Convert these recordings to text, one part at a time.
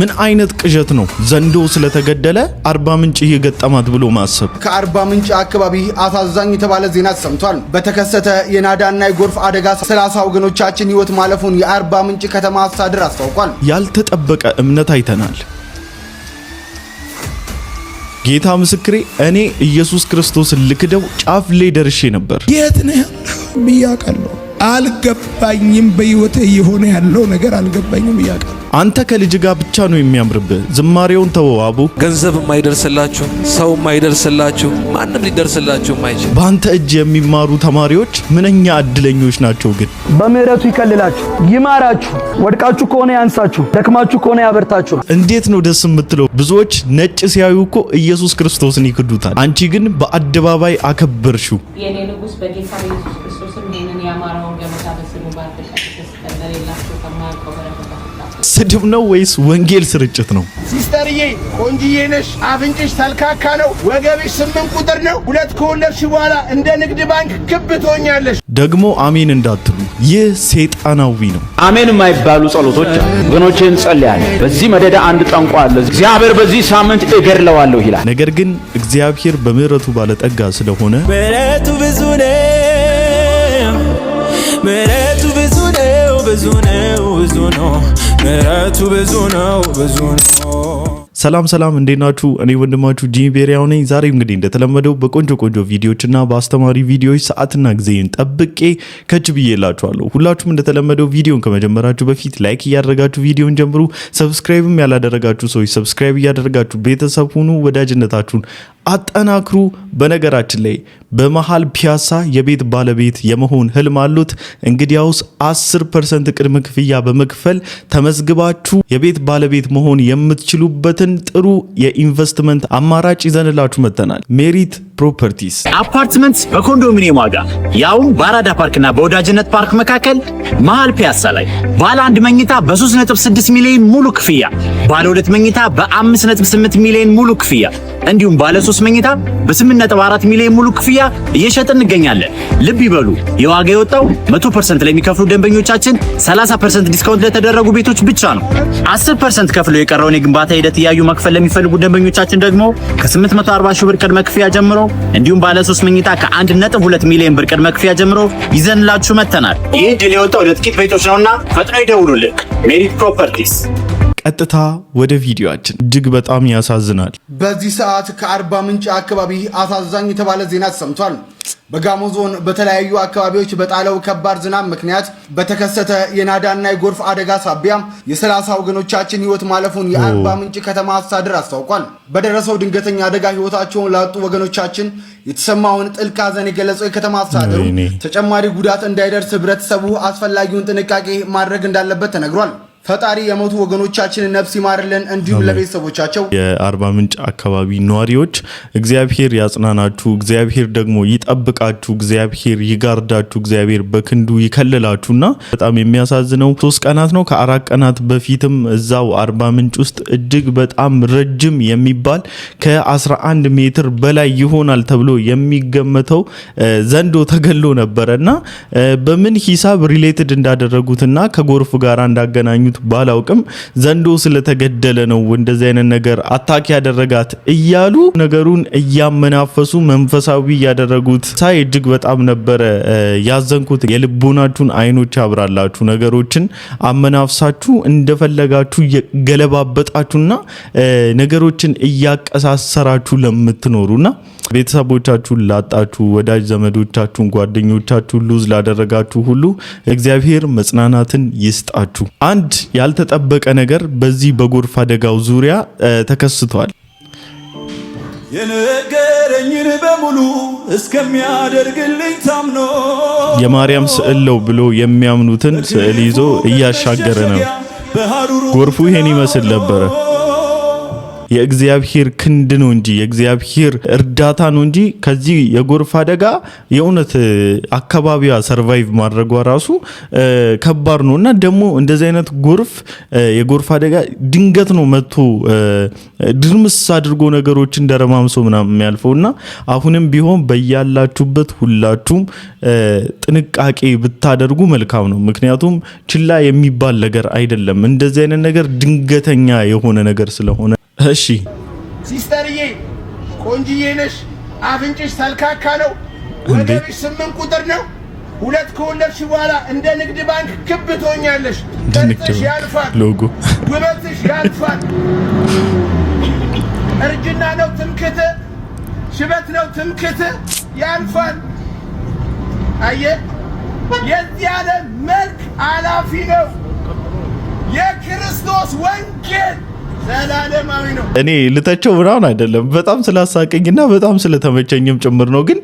ምን አይነት ቅዠት ነው ዘንዶ ስለተገደለ አርባ ምንጭ ይገጠማት ብሎ ማሰብ። ከአርባ ምንጭ አካባቢ አሳዛኝ የተባለ ዜና ሰምቷል። በተከሰተ የናዳና የጎርፍ አደጋ 30 ወገኖቻችን ህይወት ማለፉን የአርባ ምንጭ ከተማ አስተዳደር አስታውቋል። ያልተጠበቀ እምነት አይተናል። ጌታ ምስክሬ እኔ ኢየሱስ ክርስቶስን ልክደው ጫፍ ላይ ደርሼ ነበር። የት ነህ ብያቃለሁ። አልገባኝም። በህይወቴ የሆነ ያለው ነገር አልገባኝም ብያቃለሁ። አንተ ከልጅ ጋር ብቻ ነው የሚያምርብህ። ዝማሬውን ተወው አቡ። ገንዘብ የማይደርስላችሁ ሰው የማይደርስላችሁ ማንም ሊደርስላችሁ የማይችል በአንተ እጅ የሚማሩ ተማሪዎች ምንኛ እድለኞች ናቸው። ግን በምህረቱ ይከልላችሁ፣ ይማራችሁ፣ ወድቃችሁ ከሆነ ያንሳችሁ፣ ደክማችሁ ከሆነ ያበርታችሁ። እንዴት ነው ደስ የምትለው? ብዙዎች ነጭ ሲያዩ እኮ ኢየሱስ ክርስቶስን ይክዱታል። አንቺ ግን በአደባባይ አከበርሽው። የኔ ንጉስ በጌታ ኢየሱስ ክርስቶስም ይሄንን ያማረውን ገመታ በስሙ ባርከሽ ተስተለላችሁ ከማያውቀው በረከት። ስድብ ነው ወይስ ወንጌል ስርጭት ነው? ሲስተርዬ ቆንጂዬ ነሽ፣ አፍንጭሽ ተልካካ ነው፣ ወገብሽ 8 ቁጥር ነው። 2 ከወለድሽ በኋላ እንደ ንግድ ባንክ ክብ ትሆኛለሽ። ደግሞ አሜን እንዳትሉ፣ ይህ ሰይጣናዊ ነው። አሜን የማይባሉ ጸሎቶች ወገኖቼን ጸልያለሁ። በዚህ መደዳ አንድ ጠንቋ አለ፣ እግዚአብሔር በዚህ ሳምንት እገድለዋለሁ ይላል። ነገር ግን እግዚአብሔር በምህረቱ ባለጠጋ ስለሆነ ምህረቱ ብዙ ነው፣ ምህረቱ ብዙ ነው፣ ብዙ ነው፣ ብዙ ነው፣ ምህረቱ ብዙ ነው፣ ብዙ ነው። ሰላም እንዴት ናችሁ? እኔ ወንድማችሁ ጂሚ ቤሪያው ነኝ። ዛሬም እንግዲህ እንደተለመደው በቆንጆ ቪዲዮዎችና በአስተማሪ ቪዲዮዎች ሰዓትና ጊዜን ጠብቄ ከች ብዬላችኋለሁ። ሁላችሁም እንደተለመደው ቪዲዮን ከመጀመራችሁ በፊት ላይክ እያደረጋችሁ ቪዲዮን ጀምሩ። ሰብስክራይብም ያላደረጋችሁ ሰዎች ሰብስክራይብ እያደረጋችሁ ቤተሰብ ሁኑ። ወዳጅነታችሁን አጠናክሩ። በነገራችን ላይ በመሃል ፒያሳ የቤት ባለቤት የመሆን ህልም አሉት። እንግዲያውስ 10% ቅድመ ክፍያ በመክፈል ተመዝግባችሁ የቤት ባለቤት መሆን የምትችሉበትን ጥሩ የኢንቨስትመንት አማራጭ ይዘንላችሁ መጥተናል። ሜሪት ፕሮፐርቲስ አፓርትመንት በኮንዶሚኒየም ዋጋ ያውም በአራዳ ፓርክና በወዳጅነት ፓርክ መካከል መሃል ፒያሳ ላይ ባለ 1 መኝታ በ3.6 ሚሊዮን ሙሉ ክፍያ፣ ባለ 2 መኝታ በ5.8 ሚሊዮን ሙሉ ክፍያ እንዲሁም ባለ 3 መኝታ በ8.4 ሚሊዮን ሙሉ ክፍያ እየሸጥን እንገኛለን። ልብ ይበሉ፣ የዋጋ የወጣው 100% ለሚከፍሉ ደንበኞቻችን 30% ዲስካውንት ለተደረጉ ቤቶች ብቻ ነው። 10% ከፍሎ የቀረውን የግንባታ ሂደት ያዩ መክፈል ለሚፈልጉ ደንበኞቻችን ደግሞ ከ840 ሺህ ብር ቅድመ ክፍያ ጀምሮ እንዲሁም ባለ 3 መኝታ ከ1.2 ሚሊዮን ብር ቅድመ ክፍያ ጀምሮ ይዘንላችሁ መጥተናል። ይህ ድል የወጣው ለጥቂት ቤቶች ነውና ፈጥነው ይደውሉልን። ሜሪት ፕሮፐርቲስ። ቀጥታ ወደ ቪዲዮአችን። እጅግ በጣም ያሳዝናል። በዚህ ሰዓት ከአርባ ምንጭ አካባቢ አሳዛኝ የተባለ ዜና ሰምቷል። በጋሞ ዞን በተለያዩ አካባቢዎች በጣለው ከባድ ዝናብ ምክንያት በተከሰተ የናዳና የጎርፍ አደጋ ሳቢያ የ30 ወገኖቻችን ህይወት ማለፉን የአርባ ምንጭ ከተማ አስተዳደር አስታውቋል። በደረሰው ድንገተኛ አደጋ ህይወታቸውን ላጡ ወገኖቻችን የተሰማውን ጥልቅ ሐዘን የገለጸው የከተማ አስተዳደሩ ተጨማሪ ጉዳት እንዳይደርስ ህብረተሰቡ አስፈላጊውን ጥንቃቄ ማድረግ እንዳለበት ተነግሯል። ፈጣሪ የሞቱ ወገኖቻችንን ነፍስ ይማርልን፣ እንዲሁም ለቤተሰቦቻቸው የአርባ ምንጭ አካባቢ ነዋሪዎች እግዚአብሔር ያጽናናችሁ፣ እግዚአብሔር ደግሞ ይጠብቃችሁ፣ እግዚአብሔር ይጋርዳችሁ፣ እግዚአብሔር በክንዱ ይከልላችሁና በጣም የሚያሳዝነው 3 ቀናት ነው ከ4 ቀናት በፊትም እዛው አርባ ምንጭ ውስጥ እጅግ በጣም ረጅም የሚባል ከ11 ሜትር በላይ ይሆናል ተብሎ የሚገመተው ዘንዶ ተገሎ ነበርና በምን ሂሳብ ሪሌትድ እንዳደረጉትና ከጎርፍ ጋር እንዳገናኙ ባላውቅም ዘንዶ ስለተገደለ ነው እንደዚህ አይነት ነገር አታክ ያደረጋት እያሉ ነገሩን እያመናፈሱ መንፈሳዊ ያደረጉት ሳይ እጅግ በጣም ነበር ያዘንኩት። የልቦናችሁን አይኖች ያብራላችሁ። ነገሮችን አመናፍሳችሁ እንደፈለጋችሁ ገለባበጣችሁና ነገሮችን እያቀሳሰራችሁ ለምትኖሩና ቤተሰቦቻችሁን ላጣችሁ፣ ወዳጅ ዘመዶቻችሁን፣ ጓደኞቻችሁን ሉዝ ላደረጋችሁ ሁሉ እግዚአብሔር መጽናናትን ይስጣችሁ። አንድ ያልተጠበቀ ነገር በዚህ በጎርፍ አደጋው ዙሪያ ተከስቷል። የነገረኝን በሙሉ እስከሚያደርግልኝ ታምኖ የማርያም ስዕል ነው ብሎ የሚያምኑትን ስዕል ይዞ እያሻገረ ነው። ጎርፉ ይሄን ይመስል ነበረ። የእግዚአብሔር ክንድ ነው እንጂ የእግዚአብሔር እርዳታ ነው እንጂ ከዚህ የጎርፍ አደጋ የእውነት አካባቢዋ ሰርቫይቭ ማድረጓ ራሱ ከባድ ነውና ደግሞ እንደዚህ አይነት የጎርፍ አደጋ ድንገት ነው መጥቶ ድርምስ አድርጎ ነገሮችን ደረማምሶ ምናምን የሚያልፈውና አሁንም ቢሆን በያላችሁበት ሁላችሁም ጥንቃቄ ብታደርጉ መልካም ነው። ምክንያቱም ችላ የሚባል ነገር አይደለም። እንደዚህ አይነት ነገር ድንገተኛ የሆነ ነገር ስለሆነ እሺ ሲስተርዬ ቆንጂዬ ነሽ፣ አፍንጭሽ ተልካካ ነው፣ ወገብሽ 8 ቁጥር ነው። 2 ከወለድሽ በኋላ እንደ ንግድ ባንክ ክብ ትሆኛለሽ። ጥርጥሽ ያልፋል፣ ሎጎ ውበትሽ ያልፋል። እርጅና ነው ትምክት፣ ሽበት ነው ትምክት፣ ያልፋል። አየህ የዚህ ዓለም መልክ አላፊ ነው። የክርስቶስ ወንጌል ዘላለማዊ ነው። እኔ ልተቸው ምናምን አይደለም፣ በጣም ስላሳቀኝና በጣም ስለተመቸኝም ጭምር ነው። ግን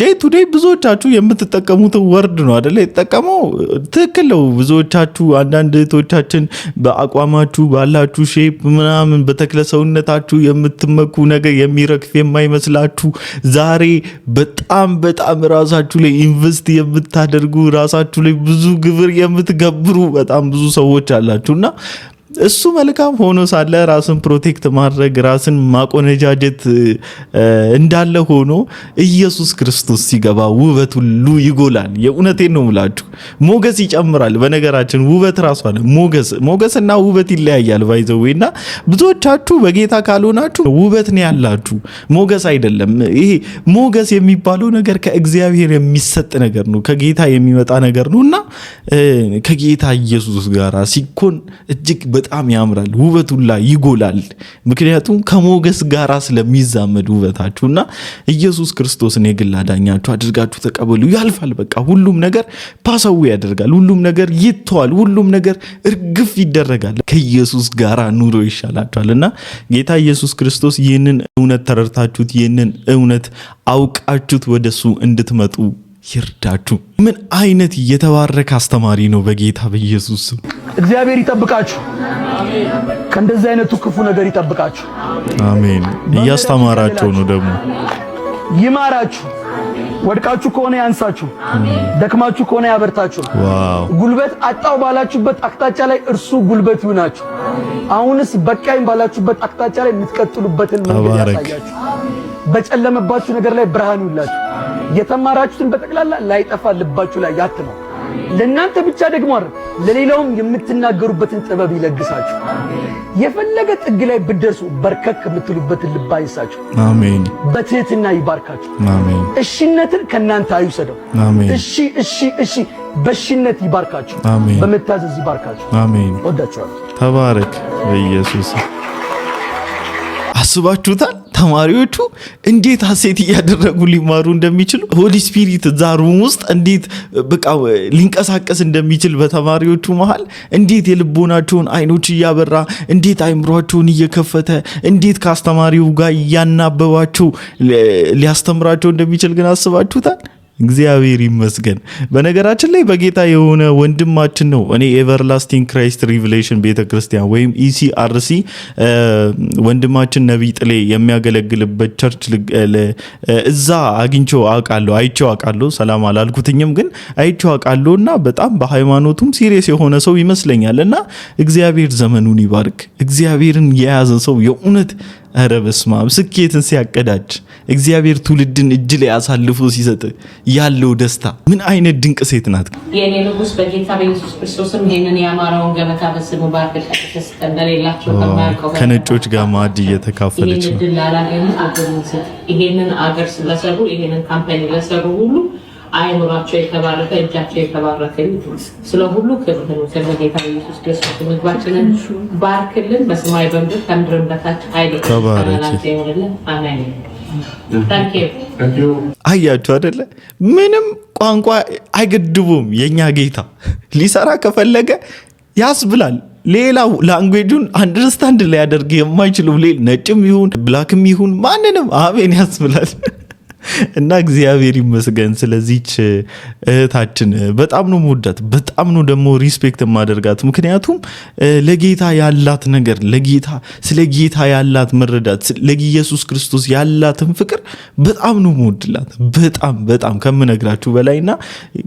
ዴይ ቱ ዴይ ብዙዎቻችሁ የምትጠቀሙት ወርድ ነው አይደለ? የተጠቀመው ትክክል ነው። ብዙዎቻችሁ አንዳንድ እህቶቻችን በአቋማችሁ ባላችሁ ሼፕ ምናምን በተክለ ሰውነታችሁ የምትመኩ ነገር የሚረክፍ የማይመስላችሁ ዛሬ በጣም ራሳችሁ ላይ ኢንቨስት የምታደርጉ ራሳችሁ ላይ ብዙ ግብር የምትገብሩ በጣም ብዙ ሰዎች አላችሁና እሱ መልካም ሆኖ ሳለ ራስን ፕሮቴክት ማድረግ ራስን ማቆነጃጀት እንዳለ ሆኖ ኢየሱስ ክርስቶስ ሲገባ ውበት ሁሉ ይጎላል። የእውነቴን ነው የምላችሁ፣ ሞገስ ይጨምራል። በነገራችን ውበት ራሱ አለ ሞገስና ውበት ይለያያል ባይዘዌና ብዙዎቻችሁ በጌታ ካልሆናችሁ ውበት ነው ያላችሁ፣ ሞገስ አይደለም። ይሄ ሞገስ የሚባለው ነገር ከእግዚአብሔር የሚሰጥ ነገር ነው፣ ከጌታ የሚመጣ ነገር ነውና ከጌታ ኢየሱስ ጋር ሲኮን እጅግ በጣም ያምራል፣ ውበቱ ላይ ይጎላል። ምክንያቱም ከሞገስ ጋራ ስለሚዛመድ ውበታችሁና ኢየሱስ ክርስቶስን የግል አዳኛችሁ አድርጋችሁ ተቀበሉ። ያልፋል። በቃ ሁሉም ነገር ፓሳዊ ያደርጋል። ሁሉም ነገር ይተዋል። ሁሉም ነገር እርግፍ ይደረጋል። ከኢየሱስ ጋራ ኑሮ ይሻላችኋልና ጌታ ኢየሱስ ክርስቶስ ይህንን እውነት ተረድታችሁት ይህንን እውነት አውቃችሁት ወደሱ እንድትመጡ ይርዳችሁ። ምን አይነት የተባረከ አስተማሪ ነው! በጌታ በኢየሱስ ስም እግዚአብሔር ይጠብቃችሁ፣ ከእንደዚህ አይነቱ ክፉ ነገር ይጠብቃችሁ። አሜን። እያስተማራቸው ነው ደግሞ ይማራችሁ። ወድቃችሁ ከሆነ ያንሳችሁ፣ ደክማችሁ ከሆነ ያበርታችሁ። ዋው! ጉልበት አጣው ባላችሁበት አቅጣጫ ላይ እርሱ ጉልበት ይሁናችሁ። አሁንስ በቃኝ ባላችሁበት አቅጣጫ ላይ የምትቀጥሉበትን መንገድ ያሳያችሁ። በጨለመባችሁ ነገር ላይ ብርሃን ይሁንላችሁ። የተማራችሁትን በጠቅላላ ላይጠፋ ልባችሁ ላይ ያትመው። ለእናንተ ብቻ ደግሞ አይደል ለሌላውም የምትናገሩበትን ጥበብ ይለግሳችሁ። የፈለገ ጥግ ላይ ብትደርሱ በርከክ የምትሉበትን ልብ አይንሳችሁ። አሜን። በትህትና ይባርካችሁ። አሜን። እሺነትን ከእናንተ አይውሰደው። አሜን። እሺ በእሺነት ይባርካችሁ። አሜን። በመታዘዝ ይባርካችሁ። አሜን። ወዳችኋለሁ። ተባረክ በኢየሱስ። አስባችሁታል? ተማሪዎቹ እንዴት ሐሴት እያደረጉ ሊማሩ እንደሚችሉ ሆሊ ስፒሪት እዛ ሩም ውስጥ እንዴት በቃ ሊንቀሳቀስ እንደሚችል በተማሪዎቹ መሃል እንዴት የልቦናቸውን አይኖች እያበራ እንዴት አይምሯቸውን እየከፈተ እንዴት ከአስተማሪው ጋር እያናበባቸው ሊያስተምራቸው እንደሚችል ግን አስባችሁታል? እግዚአብሔር ይመስገን። በነገራችን ላይ በጌታ የሆነ ወንድማችን ነው። እኔ ኤቨርላስቲንግ ክራይስት ሪቪሌሽን ቤተክርስቲያን ወይም ኢሲአርሲ ወንድማችን ነቢይ ጥሌ የሚያገለግልበት ቸርች እዛ አይቼው አውቃለሁ። ሰላም አላልኩትኝም ግን አይቼው አውቃለሁና በጣም በሃይማኖቱም ሲሪየስ የሆነ ሰው ይመስለኛልና እግዚአብሔር ዘመኑን ይባርክ። እግዚአብሔርን የያዘ ሰው የእውነት ኧረ በስመ አብ ስኬትን ሲያቀዳጅ እግዚአብሔር ትውልድን እጅ ላይ አሳልፎ ሲሰጥ ያለው ደስታ ምን አይነት ድንቅ ሴት ናት! የኔ ንጉስ በጌታ በኢየሱስ ክርስቶስም ይሄንን ያማረውን ገበታ በስሙ ባርከሽ ተሰጠን። እንደሌላቸው ከማያውቀው ከነጮች ጋር ማዕድ እየተካፈለች ነው። ይሄንን አገር ስለሰሩ ይሄንን ካምፓኒ ለሰሩ ሁሉ አይምሯቸው የተባረከ እጃቸው የተባረከ ስለ ሁሉ ክብር ነው። ስለጌታ ኢየሱስ ክርስቶስ ምግባችንን ባርክልን። በሰማይ በምድር ከምድርም በታች አይደለም ተባረክ። አሜን። አያችሁ አይደለ? ምንም ቋንቋ አይገድቡም። የኛ ጌታ ሊሰራ ከፈለገ ያስብላል። ሌላው ላንጉዌጁን አንደርስታንድ ሊያደርግ የማይችለው ነጭም ይሁን ብላክም ይሁን ማንንም አሜን ያስብላል። እና እግዚአብሔር ይመስገን ስለዚህች እህታችን በጣም ነው መወዳት፣ በጣም ነው ደግሞ ሪስፔክት ማደርጋት። ምክንያቱም ለጌታ ያላት ነገር፣ ለጌታ ስለ ጌታ ያላት መረዳት፣ ለኢየሱስ ክርስቶስ ያላትን ፍቅር በጣም ነው መወድላት፣ በጣም በጣም ከምነግራችሁ በላይና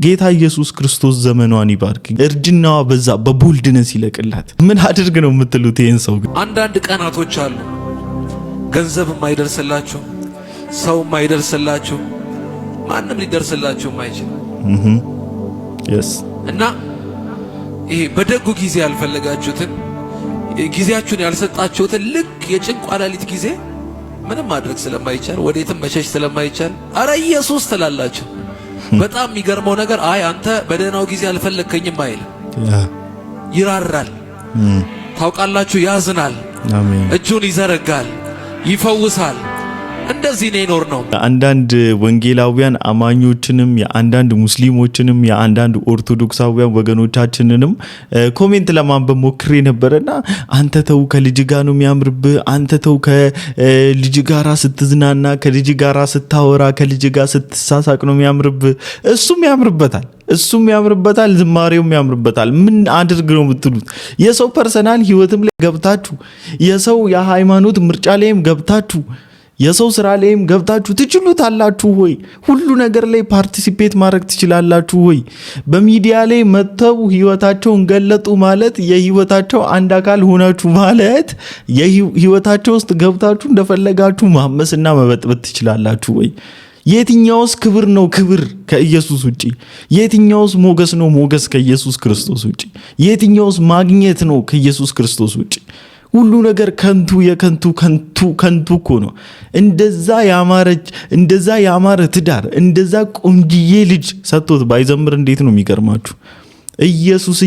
ጌታ ኢየሱስ ክርስቶስ ዘመኗን ይባርክ፣ እርጅናዋ በዛ በቦልድነስ ይለቅላት። ምን አድርግ ነው የምትሉት? ይሄን ሰው ግን አንዳንድ ቀናቶች አሉ ገንዘብ የማይደርስላችሁ፣ ሰው የማይደርስላችሁ፣ ማንም ሊደርስላችሁ የማይችል እና ይሄ በደጉ ጊዜ ያልፈለጋችሁትን ጊዜያችሁን ያልሰጣችሁትን ልክ የጭንቋ ሌሊት ጊዜ ምንም ማድረግ ስለማይቻል ወዴትም መሸሽ ስለማይቻል አረ ኢየሱስ ትላላችሁ። በጣም የሚገርመው ነገር አይ አንተ በደህናው ጊዜ አልፈለከኝም አይል፣ ይራራል። ታውቃላችሁ፣ ያዝናል፣ እጁን ይዘረጋል፣ ይፈውሳል። እንደዚህ ነው የኖር ነው። አንዳንድ ወንጌላውያን አማኞችንም የአንዳንድ ሙስሊሞችንም የአንዳንድ ኦርቶዶክሳውያን ወገኖቻችንንም ኮሜንት ለማንበብ ሞክሬ ነበርና አንተ ተው ከልጅ ጋር ነው የሚያምርብህ፣ አንተ ተው ከልጅ ጋራ ስትዝናና፣ ከልጅ ጋራ ስታወራ፣ ከልጅ ጋር ስትሳሳቅ ነው የሚያምርብህ። እሱም ያምርበታል፣ ዝማሬውም ያምርበታል። ምን አድርግ ነው የምትሉት? የሰው ፐርሰናል ህይወትም ላይ ገብታችሁ፣ የሰው የሃይማኖት ምርጫ ላይም ገብታችሁ፣ የሰው ስራ ላይም ገብታችሁ ትችሉታላችሁ ወይ? ሁሉ ነገር ላይ ፓርቲሲፔት ማድረግ ትችላላችሁ ወይ? በሚዲያ ላይ መተው ህይወታቸውን ገለጡ ማለት የህይወታቸው አንድ አካል ሆናችሁ ማለት የህይወታቸው ውስጥ ገብታችሁ እንደፈለጋችሁ ማመስና መበጥበጥ ትችላላችሁ ወይ? የትኛውስ ክብር ነው ክብር ከኢየሱስ ውጪ? የትኛውስ ሞገስ ነው ሞገስ ከኢየሱስ ክርስቶስ ውጪ? የትኛውስ ማግኘት ነው ከኢየሱስ ክርስቶስ ውጪ? ሁሉ ነገር ከንቱ ከንቱ እኮ ነው። እንደዛ ያማረ ትዳር፣ እንደዛ ቆንጅዬ ልጅ ሰጥቶት ባይዘምር እንዴት ነው የሚገርማችሁ? ኢየሱስ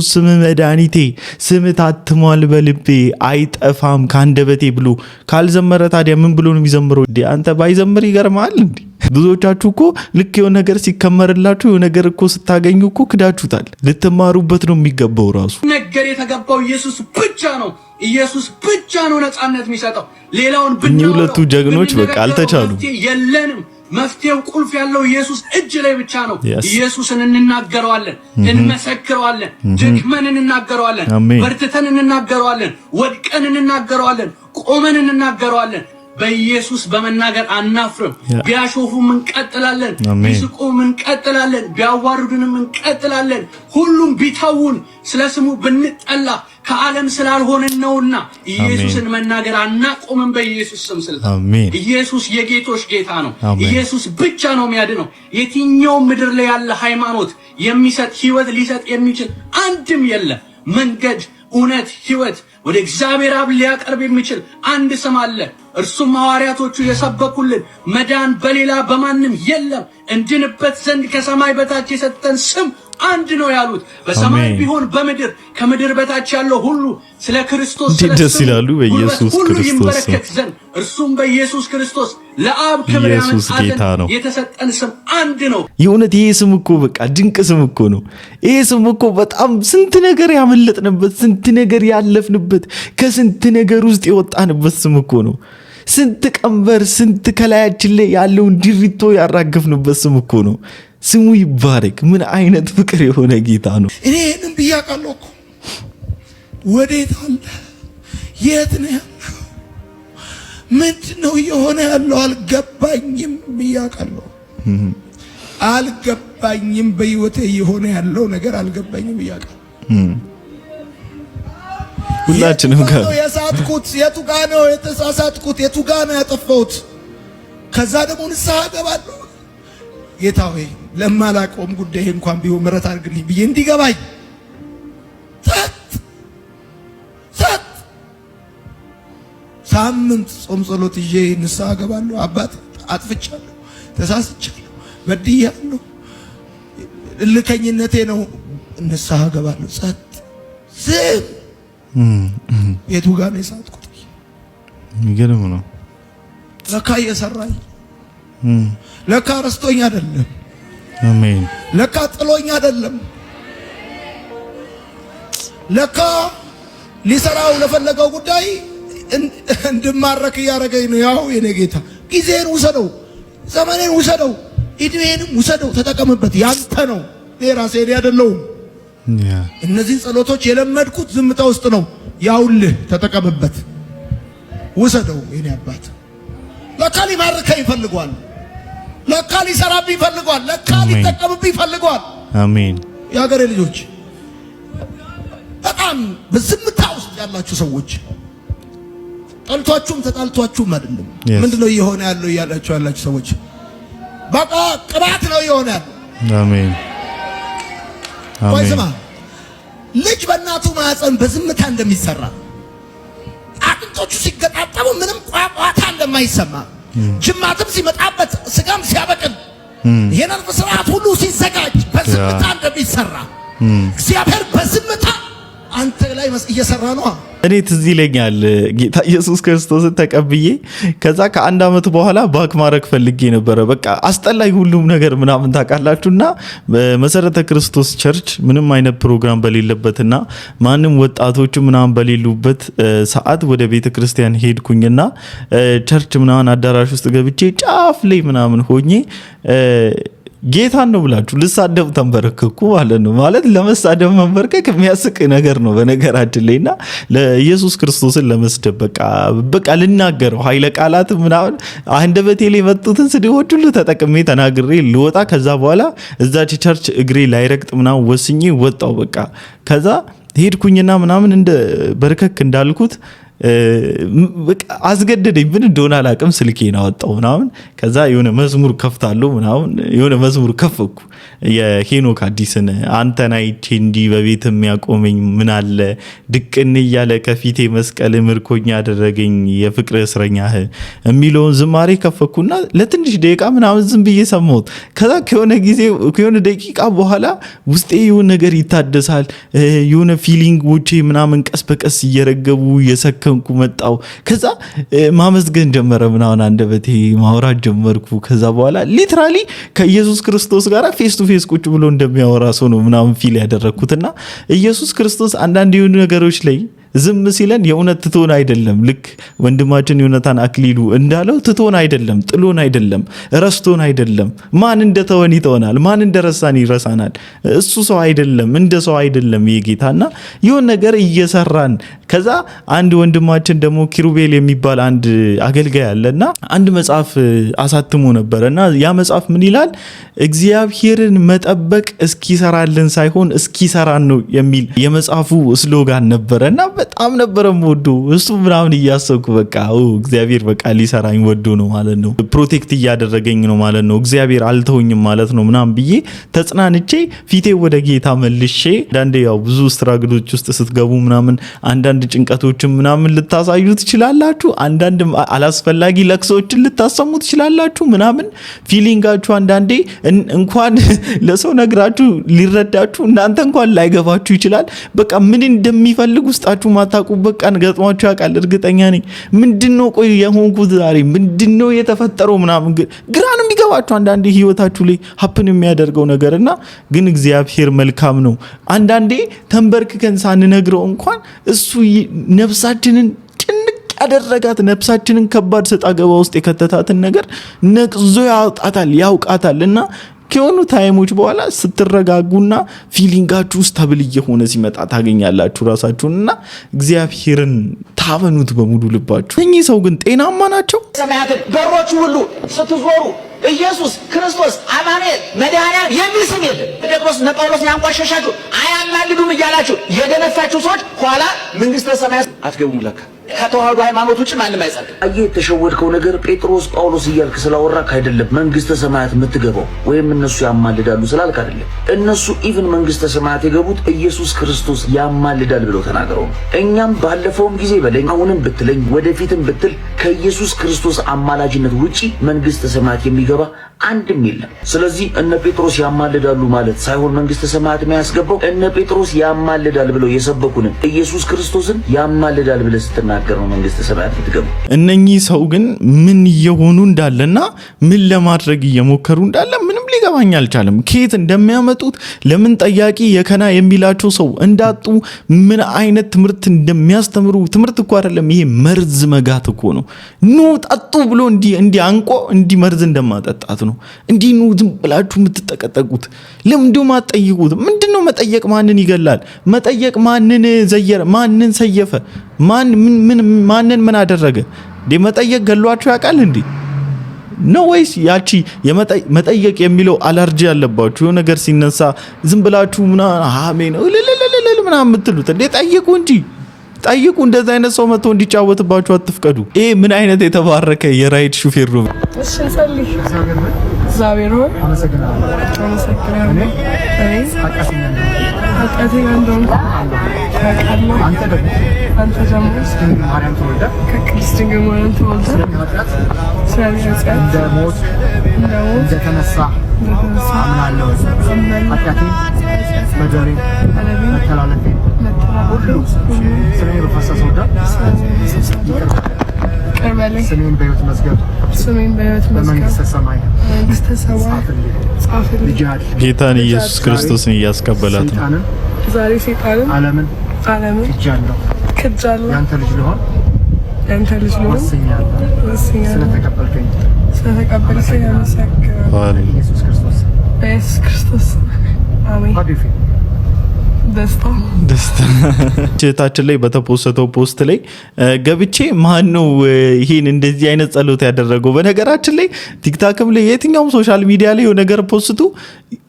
ስም መድኃኒቴ፣ ስም ታትሟል በልቤ አይጠፋም ካንደበቴ ብሎ ካልዘመረ ታዲያ ምን ብሎ ነው የሚዘምረው? አንተ ባይዘምር ይገርማል እንዴ? ብዙዎቻችሁ እኮ ልክ የሆነ ነገር ሲከመርላችሁ የሆነ ነገር እኮ ስታገኙ እኮ ክዳችሁታል። ልትማሩበት ነው የሚገባው። ራሱ ነገር የተገባው ኢየሱስ ብቻ ነው። ኢየሱስ ብቻ ነው ነፃነት የሚሰጠው። ሌላውን ብቻ ሁለቱ ጀግኖች በቃ አልተቻሉም። የለንም መፍትሄው ቁልፍ ያለው ኢየሱስ እጅ ላይ ብቻ ነው። ኢየሱስን እንናገረዋለን፣ እንመሰክረዋለን፣ ደክመን እንናገረዋለን፣ በርትተን እንናገረዋለን፣ ወድቀን እንናገረዋለን፣ ቆመን እንናገረዋለን። በኢየሱስ በመናገር አናፍርም። ቢያሾፉም እንቀጥላለን፣ ቢስቁም እንቀጥላለን፣ ቢያዋርዱንም እንቀጥላለን። ሁሉም ቢተውን ስለስሙ ብንጠላ ከዓለም ስላልሆነን ነውና ኢየሱስን መናገር አናቆምም። በኢየሱስ ስም ስልጣን ኢየሱስ የጌቶች ጌታ ነው። ኢየሱስ ብቻ ነው የሚያድነው። የትኛው ምድር ላይ ያለ ሃይማኖት የሚሰጥ ህይወት ሊሰጥ የሚችል አንድም የለም። መንገድ፣ እውነት፣ ህይወት ወደ እግዚአብሔር አብ ሊያቀርብ የሚችል አንድ ስም አለ። እርሱም ሐዋርያቶቹ የሰበኩልን መዳን በሌላ በማንም የለም እንድንበት ዘንድ ከሰማይ በታች የሰጠን ስም አንድ ነው ያሉት። በሰማይ ቢሆን በምድር ከምድር በታች ያለው ሁሉ ስለ ክርስቶስ ደስ ይላሉ። በኢየሱስ ክርስቶስ ዘንድ እርሱም በኢየሱስ ክርስቶስ ለአብ ክብር ያመጣ ነው። የተሰጠን ስም አንድ ነው። የእውነት ይሄ ስም እኮ በቃ ድንቅ ስም እኮ ነው። ይሄ ስም እኮ በጣም ስንት ነገር ያመለጥንበት፣ ስንት ነገር ያለፍንበት፣ ከስንት ነገር ውስጥ የወጣንበት ስም እኮ ነው። ስንት ቀንበር፣ ስንት ከላያችን ላይ ያለውን ድሪቶ ያራገፍንበት ስም እኮ ነው። ስሙ ይባረክ። ምን አይነት ፍቅር የሆነ ጌታ ነው። እኔ ይህንን ብያቃለሁ እኮ። ወዴት አለ? የት ነው ያለው? ምንድን ነው እየሆነ ያለው? አልገባኝም ብያቃለሁ። አልገባኝም። በህይወቴ እየሆነ ያለው ነገር አልገባኝም ብያቃለሁ። ሁላችንም ጋር የሳትኩት የቱ ጋር ነው የተሳሳትኩት? የቱ ጋር ነው ያጠፋሁት? ከዛ ደግሞ ንስሐ ገባለሁ። ጌታ ሆይ ለማላቆም ጉዳይ እንኳን ቢሆን ምሕረት አድርግልኝ ብዬ እንዲገባኝ ሳምንት ጾም ጸሎት ይዤ ንስሐ ገባለሁ። አባት አጥፍቻለሁ፣ ተሳስቻለሁ፣ በድያለሁ፣ እልከኝነቴ ነው። ንስሐ ገባለሁ። ዝም የቱ ጋር ነው የሳትኩት? የሚገርም ነው። ለካ እየሰራኝ ለካ ረስቶኝ አይደለም። አሜን። ለካ ጥሎኝ አይደለም። ለካ ሊሰራው ለፈለገው ጉዳይ እንድማረክ እያደረገኝ ነው። ያው የኔ ጌታ ጊዜን ውሰደው፣ ዘመኔን ውሰደው፣ እድሜንም ውሰደው፣ ተጠቀምበት፣ ያንተ ነው። ራሴ አይደለሁም። እነዚህ ጸሎቶች የለመድኩት ዝምታ ውስጥ ነው። ያውልህ፣ ተጠቀምበት፣ ውሰደው። የኔ አባት ለካ ሊባርከኝ ይፈልጋል፣ ለካ ሊሰራብኝ ይፈልጋል፣ ለካ ሊጠቀምብኝ ይፈልጋል። አሜን። የሀገሬ ልጆች በጣም በዝምታ ውስጥ ያላችሁ ሰዎች ጠልቷችሁም ተጣልቷችሁም አይደለም። ምንድነው እየሆነ ያለው እያላችሁ ያላችሁ ሰዎች በቃ ቅባት ነው እየሆነ ያለው። አሜን። ወይ ስማ፣ ልጅ በእናቱ ማህፀን በዝምታ እንደሚሰራ አጥንቶቹ ሲገጣጠሙ ምንም ቋቋታ እንደማይሰማ ጅማትም ሲመጣበት ስጋም ሲያበቅል የነርቭ ስርዓት ሁሉ ሲዘጋጅ በዝምታ እንደሚሰራ እግዚአብሔር በዝምታ አንተ ላይ እየሰራ ነው። እኔ ትዝ ይለኛል ጌታ ኢየሱስ ክርስቶስን ተቀብዬ ከዛ ከአንድ አመት በኋላ ባክ ማድረግ ፈልጌ ነበረ። በቃ አስጠላኝ ሁሉም ነገር ምናምን ታውቃላችሁና መሰረተ ክርስቶስ ቸርች ምንም አይነት ፕሮግራም በሌለበትና ማንም ወጣቶች ምናምን በሌሉበት ሰዓት ወደ ቤተክርስቲያን ሄድኩኝና ቸርች ምናምን አዳራሽ ውስጥ ገብቼ ጫፍ ላይ ምናምን ሆኜ ጌታን ነው ብላችሁ ልሳደብ ተንበረከኩ ማለት ነው። ማለት ለመሳደብ መንበርከክ የሚያስቅ ነገር ነው በነገራችን ላይና ለኢየሱስ ክርስቶስን ለመስደብ በቃ ልናገረው ኃይለ ቃላት ምናምን አንደበቴ ላይ መጡትን ስድቦች ሁሉ ተጠቅሜ ተናግሬ ልወጣ ከዛ በኋላ እዛች ቸርች እግሬ ላይረግጥ ምናምን ወስኜ ወጣው። በቃ ከዛ ሄድኩኝና ምናምን እንደ በርከክ እንዳልኩት አስገደደኝ። ምን እንደሆነ አላውቅም። ስልኬን አወጣው ምናምን ከዛ የሆነ መዝሙር ከፍታለሁ ምናምን የሆነ መዝሙር ከፈኩ የሄኖክ አዲስን አንተን አይቼ እንዲህ በቤት የሚያቆመኝ ምን አለ ድቅን እያለ ከፊቴ መስቀል ምርኮኛ ያደረገኝ የፍቅር እስረኛህ የሚለውን ዝማሬ ከፈኩና ለትንሽ ደቂቃ ምናምን ዝም ብዬ ሰማሁት። ከዛ ከሆነ ደቂቃ በኋላ ውስጤ የሆነ ነገር ይታደሳል። የሆነ ፊሊንጎቼ ምናምን ቀስ በቀስ እየረገቡ እየሰከንኩ መጣው። ከዛ ማመስገን ጀመረ ምናምን አንደበቴ ማውራት ጀመርኩ። ከዛ በኋላ ሊትራሊ ከኢየሱስ ክርስቶስ ጋር ፌስ ቱ ፌስ ቁጭ ብሎ እንደሚያወራ ሰው ነው ምናምን ፊል ያደረኩትና ኢየሱስ ክርስቶስ አንዳንድ የሆኑ ነገሮች ላይ ዝም ሲለን የእውነት ትቶን አይደለም። ልክ ወንድማችን ዮናታን አክሊሉ እንዳለው ትቶን አይደለም፣ ጥሎን አይደለም፣ ረስቶን አይደለም። ማን እንደተወን ይተወናል፣ ማን እንደረሳን ይረሳናል። እሱ ሰው አይደለም፣ እንደ ሰው አይደለም የጌታና የሆነ ነገር እየሰራን ከዛ አንድ ወንድማችን ደግሞ ኪሩቤል የሚባል አንድ አገልጋይ አለና አንድ መጽሐፍ አሳትሞ ነበርና ያ መጽሐፍ ምን ይላል? እግዚአብሔርን መጠበቅ እስኪሰራልን ሳይሆን እስኪሰራን ነው የሚል የመጽሐፉ ስሎጋን ነበርና በጣም ነበር ወዶ እሱ ምናምን እያሰብኩ በቃ እግዚአብሔር በቃ ሊሰራኝ ወዶ ነው ማለት ነው፣ ፕሮቴክት እያደረገኝ ነው ማለት ነው፣ እግዚአብሔር አልተውኝም ማለት ነው ምናምን ብዬ ተጽናንቼ ፊቴ ወደ ጌታ መልሼ አንዳንዴ ያው ብዙ ስትራግሎች ውስጥ ስትገቡ ምናምን አንዳንድ ጭንቀቶችን ምናምን ልታሳዩ ትችላላችሁ፣ አንዳንድ አላስፈላጊ ለቅሶችን ልታሰሙ ትችላላችሁ ምናምን ፊሊንጋችሁ አንዳንዴ እንኳን ለሰው ነግራችሁ ሊረዳችሁ እናንተ እንኳን ላይገባችሁ ይችላል። በቃ ምን እንደሚፈልግ ውስጣችሁ ማታውቁበት ቀን ገጥሟችሁ ያውቃል። እርግጠኛ ነኝ። ምንድነው ቆይ የሆንኩት ዛሬ ምንድነው የተፈጠረው ምናምን ግራ ነው የሚገባችሁ አንዳንዴ ህይወታችሁ ላይ ሀፕን የሚያደርገው ነገርና ግን እግዚአብሔር መልካም ነው። አንዳንዴ ተንበርክከን ሳንነግረው እንኳን እሱ ነፍሳችንን ጭንቅ ያደረጋት ነፍሳችንን ከባድ ሰጣ ገባ ውስጥ የከተታትን ነገር ነቅዞ ያውቃታልና ከሆኑ ታይሞች በኋላ ስትረጋጉና ፊሊንጋችሁ ስታብል እየሆነ ሲመጣ ታገኛላችሁ ራሳችሁንና እግዚአብሔርን ታመኑት በሙሉ ልባችሁ። እኚህ ሰው ግን ጤናማ ናቸው። ሰማያትን በሮቹ ሁሉ ስትዞሩ ኢየሱስ ክርስቶስ አማኑኤል መድኃኒዓለም የሚል ስም የለም። ጴጥሮስ እና ጳውሎስ ያንቋሸሻችሁ አያማልዱም እያላችሁ የደነፋችሁ ሰዎች ኋላ መንግስተ ሰማያት አትገቡም። ለካ ከተዋህዶ ሃይማኖት ውጭ ማንም አይጸድቅም። የተሸወድከው ነገር ጴጥሮስ ጳውሎስ እያልክ ስላወራክ አይደለም መንግስተ ሰማያት የምትገባው ወይም እነሱ ያማልዳሉ ስላልክ አይደለም። እነሱ ኢቭን መንግስተ ሰማያት የገቡት ኢየሱስ ክርስቶስ ያማልዳል ብለው ተናገረው። እኛም ባለፈውም ጊዜ በለኝ አሁንም ብትለኝ ወደፊትም ብትል ከኢየሱስ ክርስቶስ አማላጅነት ውጪ መንግስተ ሰማያት የሚገባ አንድም የለም። ስለዚህ እነ ጴጥሮስ ያማልዳሉ ማለት ሳይሆን መንግስተ ሰማያት የሚያስገባው እነ ጴጥሮስ ያማልዳል ብለው የሰበኩንን ኢየሱስ ክርስቶስን ያማልዳል ብለህ ስትናገር የሚናገር ነው መንግስተ ሰማያት ልትገቡ። እነኚህ ሰው ግን ምን እየሆኑ እንዳለና ምን ለማድረግ እየሞከሩ እንዳለ ምንም ሊገባኝ አልቻለም። ከየት እንደሚያመጡት ለምን ጠያቂ የከና የሚላቸው ሰው እንዳጡ ምን አይነት ትምህርት እንደሚያስተምሩ ትምህርት እኮ አይደለም ይሄ መርዝ መጋት እኮ ነው። ኑ ጠጡ ብሎ እንዲ አንቆ እንዲ መርዝ እንደማጠጣት ነው። እንዲ ኑ ዝም ብላችሁ የምትጠቀጠቁት ለምንድነው ማጠይቁት? ምንድነው መጠየቅ ማንን ይገላል? መጠየቅ ማንን ዘየረ? ማንን ሰየፈ? ማንን ምን አደረገ? መጠየቅ ገሏችሁ ያውቃል እንዴ ነው ወይስ ያቺ መጠየቅ የሚለው አለርጂ ያለባችሁ የሆነ ነገር ሲነሳ ዝም ብላችሁ አሜን ምናምን የምትሉት እንዴ? ጠይቁ እንጂ ጠይቁ። እንደዛ አይነት ሰው መጥቶ እንዲጫወትባችሁ አትፍቀዱ። ይሄ ምን አይነት የተባረከ የራይድ ሹፌር ነው? እሺ እንጸልይ። እግዚአብሔር ሆይ አመሰግናለሁ። ኃጢአቴን አንተ ደግሞ ከቅድስት ድንግል ማርያም ተወልደ ስለ ኃጢአት እንደሞት እንደተነሳ አምናለሁ። ኃጢአቴን በደሌን መተላለፌን ሁሉ ስለኔ በፈሰሰው ደም ይቅር በለኝ። ስሜን በሕይወት መዝገብ በመንግሥተ ሰማይ ጻፍልኝ። ጌታን ኢየሱስ ክርስቶስን እያስቀበላት ነው። ዛሬ ሰይጣንን ዓለምን ክጃለሁ። ያንተ ልጅ ልሆን ወስኛለሁ። ስለተቀበልከኝ አመሰግናለሁ። በኢየሱስ ክርስቶስ አሜን። ደስታ እህታችን ላይ በተፖስተው ፖስት ላይ ገብቼ ማን ነው ይሄን እንደዚህ አይነት ጸሎት ያደረገው? በነገራችን ላይ ቲክታክም ላይ የትኛውም ሶሻል ሚዲያ ላይ የሆነ ነገር ፖስቱ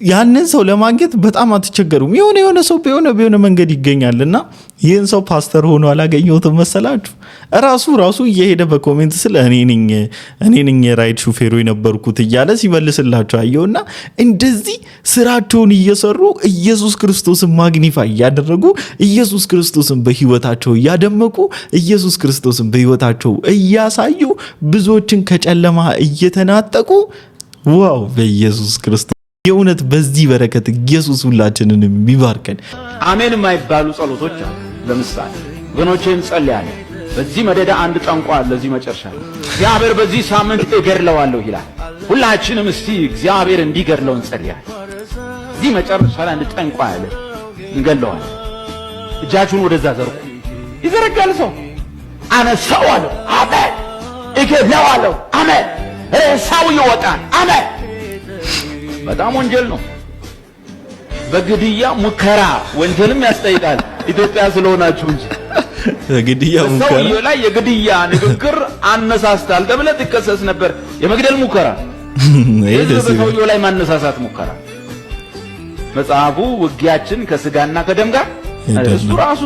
ያንን ሰው ለማግኘት በጣም አትቸገሩም። የሆነ ሰው በሆነ መንገድ ይገኛልና ይህን ሰው ፓስተር ሆኖ አላገኘሁትም መሰላችሁ? ራሱ እየሄደ በኮሜንት ስለ እኔ ነኝ የራይድ ሹፌሩ የነበርኩት እያለ ሲመልስላቸው አየውና እንደዚህ ስራቸውን እየሰሩ ኢየሱስ ክርስቶስን ማግኒፋይ እያደረጉ ኢየሱስ ክርስቶስን በህይወታቸው እያደመቁ ኢየሱስ ክርስቶስን በህይወታቸው እያሳዩ ብዙዎችን ከጨለማ እየተናጠቁ ዋው በኢየሱስ ክርስቶስ የእውነት በዚህ በረከት ኢየሱስ ሁላችንን ይባርከን። አሜን የማይባሉ ጸሎቶች አሉ። ለምሳሌ ወገኖቼን ጸልያለሁ። በዚህ መደዳ አንድ ጠንቋይ ለዚህ መጨረሻ እግዚአብሔር በዚህ ሳምንት እገድለዋለሁ ይላል። ሁላችንም እስቲ እግዚአብሔር እንዲገድለው እንጸልያለን። እዚህ መጨረሻ ላይ አንድ ጠንቋይ አለ እንገድለዋለን። እጃችሁን ወደዛ ዘርጉ። ይዘረጋል ሰው አነሳዋለሁ፣ አሜን። እገድለዋለሁ፣ አሜን። ሬሳው ይወጣል፣ አሜን። በጣም ወንጀል ነው። በግድያ ሙከራ ወንጀልም ያስጠይቃል። ኢትዮጵያ ስለሆናችሁ እንጂ በግድያ ሙከራ ሰው ላይ የግድያ ንግግር አነሳስታል ተብለህ ትከሰስ ነበር። የመግደል ሙከራ በሰውየው ላይ ማነሳሳት ሙከራ። መጽሐፉ ውጊያችን ከስጋና ከደም ጋር እሱ ራሱ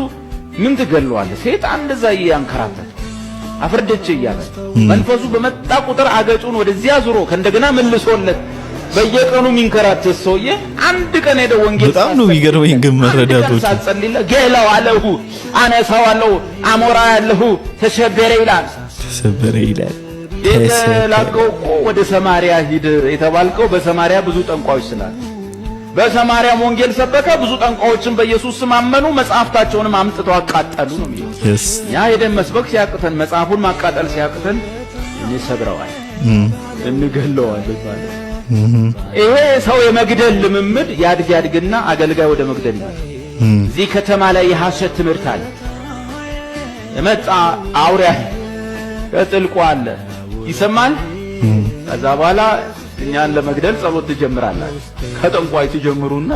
ምን ትገለዋለህ? ሰይጣን እንደዛ ያንከራተተ አፍርደች እያለ መንፈሱ በመጣ ቁጥር አገጩን ወደዚያ ዙሮ ከእንደገና መልሶለት በየቀኑ ሚንከራተት ሰውዬ አንድ ቀን ሄደ ወንጌል በጣም ነው የሚገርመኝ። ግን መረዳቶች ገላው አለሁ አነሳው አለሁ አሞራ ያለሁ ተሰበረ ይላል። የተላከው ወደ ሰማሪያ ሂድ የተባልከው በሰማሪያ ብዙ ጠንቋዮች ስላሉ በሰማሪያም ወንጌል ሰበከ። ብዙ ጠንቋዮችን በኢየሱስ ስም አመኑ። መጽሐፍታቸውንም አምጥተው አቃጠሉ ነው የሚለው። ያ ሄደን መስበክ ሲያቅተን መጽሐፉን ማቃጠል ሲያቅተን እንሰብረዋል እንገለዋለን ማለት ይሄ ሰው የመግደል ልምምድ ያድግና አገልጋይ ወደ መግደል ይመጣል። እዚህ ከተማ ላይ የሐሰት ትምህርት አለ። የመጣ አውሬ ከጥልቁ አለ ይሰማል። ከዛ በኋላ እኛን ለመግደል ጸሎት ትጀምራላችሁ። ከጠንቋይ ትጀምሩና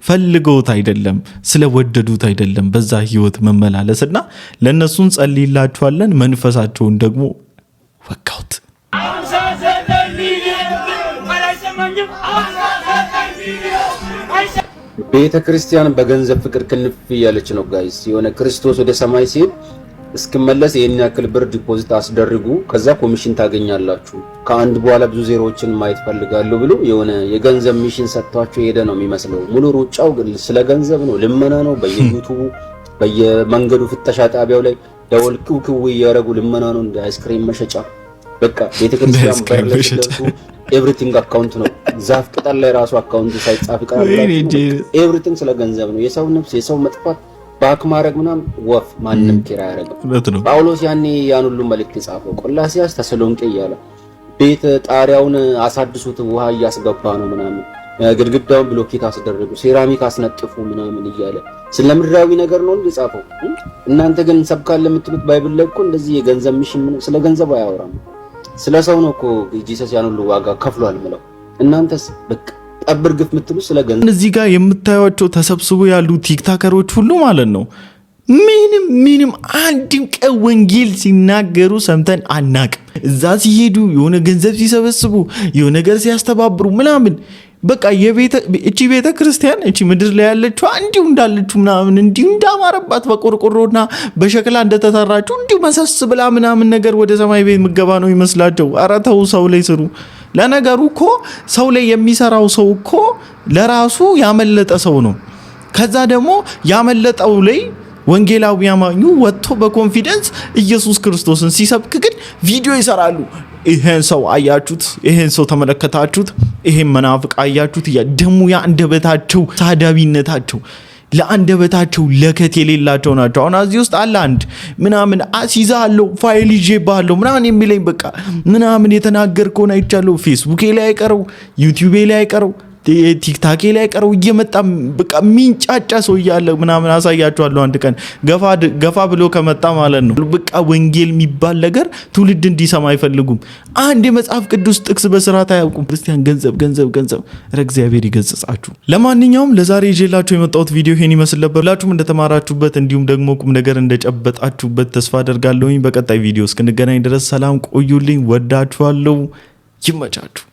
ፈልገውት አይደለም ስለወደዱት አይደለም በዛ ህይወት መመላለስና ለነሱን ጸልይላችኋለን። መንፈሳቸውን ደግሞ ወጋውት። ቤተ ክርስቲያን በገንዘብ ፍቅር ክንፍ እያለች ነው ጋይስ። የሆነ ክርስቶስ ወደ ሰማይ ሲሄድ እስክመለስ ይሄን ያክል ብር ዲፖዚት አስደርጉ ከዛ ኮሚሽን ታገኛላችሁ፣ ከአንድ በኋላ ብዙ ዜሮዎችን ማየት ፈልጋለሁ ብሎ የሆነ የገንዘብ ሚሽን ሰጥቷቸው ሄደ ነው የሚመስለው። ሙሉ ሩጫው ግን ስለ ገንዘብ ነው፣ ልመና ነው። በየዩቲዩቡ በየመንገዱ ፍተሻ ጣቢያው ላይ ደወል ክው እያደረጉ ልመና ነው፣ እንደ አይስክሬም መሸጫ። በቃ ቤተክርስቲያን በርለሽለቱ ኤቭሪቲንግ አካውንት ነው። ዛፍ ቅጠል ላይ ራሱ አካውንት ሳይጻፍ ይቀራል። ኤቭሪቲንግ ስለ ገንዘብ ነው። የሰው ነፍስ የሰው መጥፋት ባክ ማድረግ ምናምን ወፍ ማንም ኪራ ያደረገው ጳውሎስ ያኔ ያን ሁሉ መልእክት የጻፈው ቆላሲያስ ተሰሎንቄ እያለ ቤት ጣሪያውን አሳድሱት ውሃ እያስገባ ነው ምናምን ግድግዳውን ብሎኬት አስደረጉ ሴራሚክ አስነጥፉ ምናምን እያለ ስለምድራዊ ነገር ነው እንደጻፈው። እናንተ ግን ሰብካለ የምትሉት ባይብል ላይ እኮ እንደዚህ የገንዘብ ሚሽን ስለ ገንዘብ አያወራም። ስለ ሰው ነው እኮ ጂሰስ ያን ሁሉ ዋጋ ከፍሏል ምለው። እናንተስ በቃ ጠብር ግፍ የምትሉት ስለ ገንዘብ። እዚህ ጋር የምታዩቸው ተሰብስቦ ያሉ ቲክታከሮች ሁሉ ማለት ነው ምንም አንድም ቀን ወንጌል ሲናገሩ ሰምተን አናቅም። እዛ ሲሄዱ የሆነ ገንዘብ ሲሰበስቡ የሆነ ነገር ሲያስተባብሩ ምናምን በቃ እቺ ቤተ ክርስቲያን እቺ ምድር ላይ ያለችው እንዲሁ እንዳለችው ምናምን እንዲሁ እንዳማረባት በቆርቆሮና በሸክላ እንደተሰራችው እንዲሁ መሰስ ብላ ምናምን ነገር ወደ ሰማይ ቤት ምገባ ነው ይመስላቸው። ኧረ ተው፣ ሰው ላይ ስሩ። ለነገሩ እኮ ሰው ላይ የሚሰራው ሰው እኮ ለራሱ ያመለጠ ሰው ነው። ከዛ ደግሞ ያመለጠው ላይ ወንጌላዊ ያማኙ ወጥቶ በኮንፊደንስ ኢየሱስ ክርስቶስን ሲሰብክ ግን ቪዲዮ ይሰራሉ። ይሄን ሰው አያችሁት? ይሄን ሰው ተመለከታችሁት? ይሄን መናፍቅ አያችሁት? ደሙ ያንደበታቸው ሳዳቢነታቸው ለአንደበታቸው ለከት የሌላቸው ናቸው። አሁን እዚህ ውስጥ አለ አንድ ምናምን አሲዛለሁ ፋይል ይዤባለሁ ምናምን የሚለኝ በቃ ምናምን የተናገርከውን አይቻለሁ። ፌስቡክ ላይ አይቀረው፣ ዩቲዩብ ላይ አይቀረው፣ ቲክታክ ላይ ቀረው እየመጣ በቃ ሚንጫጫ ሰው ይያለ ምናምን አሳያችኋለሁ አንድ ቀን ገፋ ብሎ ከመጣ ማለት ነው። በቃ ወንጌል የሚባል ነገር ትውልድ እንዲሰማ አይፈልጉም። አንድ የመጽሐፍ ቅዱስ ጥቅስ በስርዓት አያውቁም። ክርስቲያን ገንዘብ እግዚአብሔር ይገስጻችሁ። ለማንኛውም ለዛሬ ይዤላችሁ የመጣሁት ቪዲዮ ይሄን ይመስል ነበር። ሁላችሁም እንደተማራችሁበት እንዲሁም ደግሞ ቁም ነገር እንደጨበጣችሁበት ተስፋ አደርጋለሁ። በቀጣይ ቪዲዮ እስክንገናኝ ድረስ ሰላም ቆዩልኝ። ወዳችኋለሁ። ይመቻችሁ።